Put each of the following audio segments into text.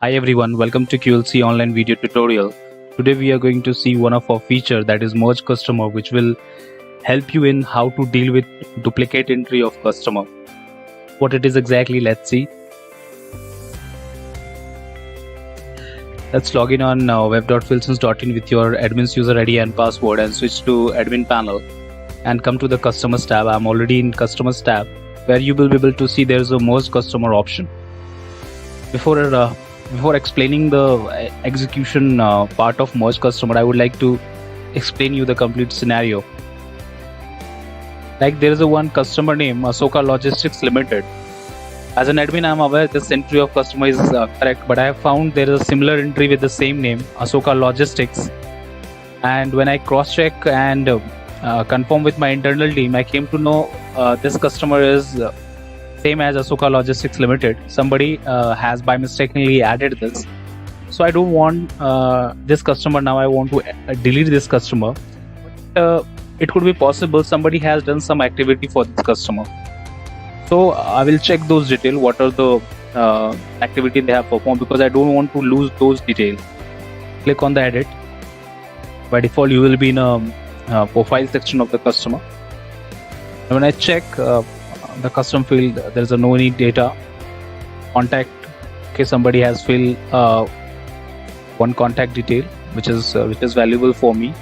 Hi everyone, welcome to QLC online video tutorial. Today we are going to see one of our feature that is merge customer, which will help you in how to deal with duplicate entry of customer. What it is exactly, let's see. Let's log in on web.philsons.in with your admin's user ID and password and switch to admin panel and come to the customers tab. I'm already in customers tab where you will be able to see there's a merge customer option. Before explaining the execution part of merge customer, I would like to explain you the complete scenario. Like there is a one customer name, Asoka Logistics Limited. As an admin, I'm aware this entry of customer is correct, but I have found there is a similar entry with the same name, Asoka Logistics. And when I cross-check and confirm with my internal team, I came to know this customer is same as Asoka Logistics Limited. Somebody has by mistakenly added this. So I don't want this customer now. I want to delete this customer. But, it could be possible somebody has done some activity for this customer. So I will check those details. What are the activity they have performed, because I don't want to lose those details. Click on the edit. By default, you will be in a profile section of the customer. And when I check the custom field, there's a no need data. Contact, okay, somebody has filled one contact detail, which is valuable for me.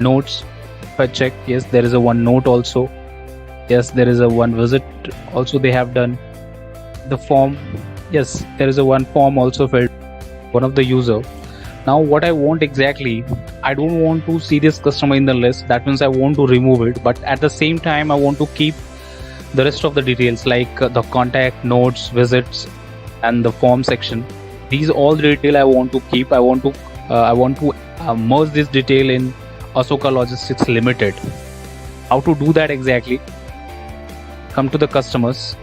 Notes, if I check, yes, there is a one note also. Yes, there is a one visit also they have done. The form, yes, there is a one form also filled, one of the user. Now what I want exactly, I don't want to see this customer in the list. That means I want to remove it, but at the same time I want to keep the rest of the details like the contact, notes, visits, and the form section. These all the detail I want to keep. I want to merge this detail in Asoka Logistics Limited. How to do that exactly? Come to the customers.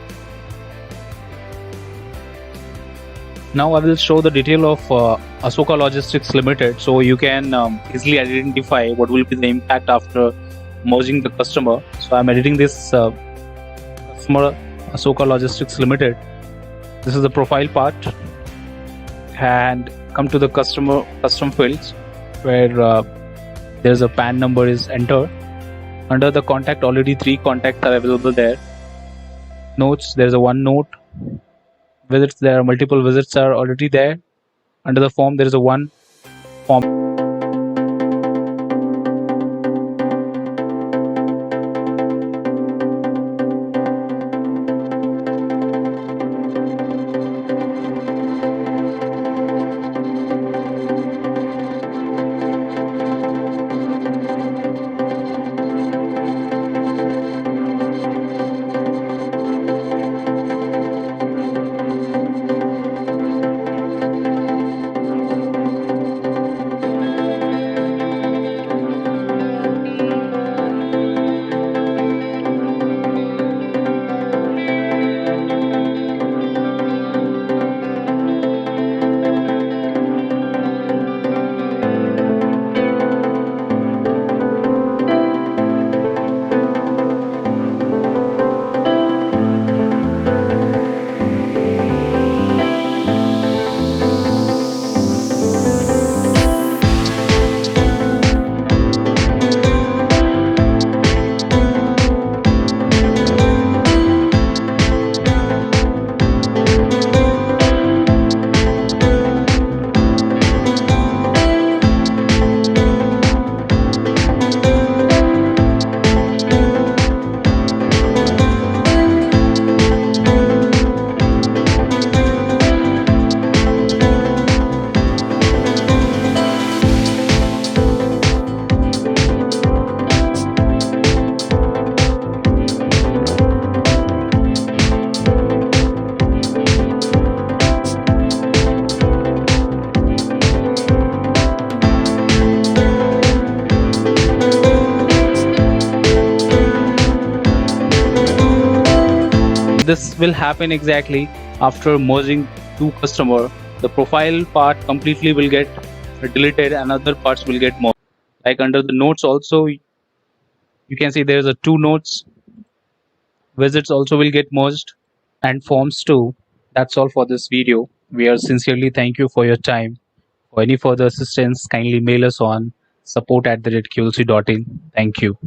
Now I will show the detail of Asoka Logistics Limited, so you can easily identify what will be the impact after merging the customer. So I'm editing this customer Asoka Logistics Limited. This is the profile part, and come to the customer custom fields where there's a PAN number is entered. Under the contact, already 3 contacts are available there. Notes, there's a one note. Visits, there are multiple visits are already there. Under the form, there is a one form. This will happen exactly after merging two customer. The profile part completely will get deleted and other parts will get merged. Like under the notes also, you can see there's a 2 notes. Visits also will get merged and forms too. That's all for this video. We are sincerely thank you for your time. For any further assistance, kindly mail us on support@qlc.in. Thank you.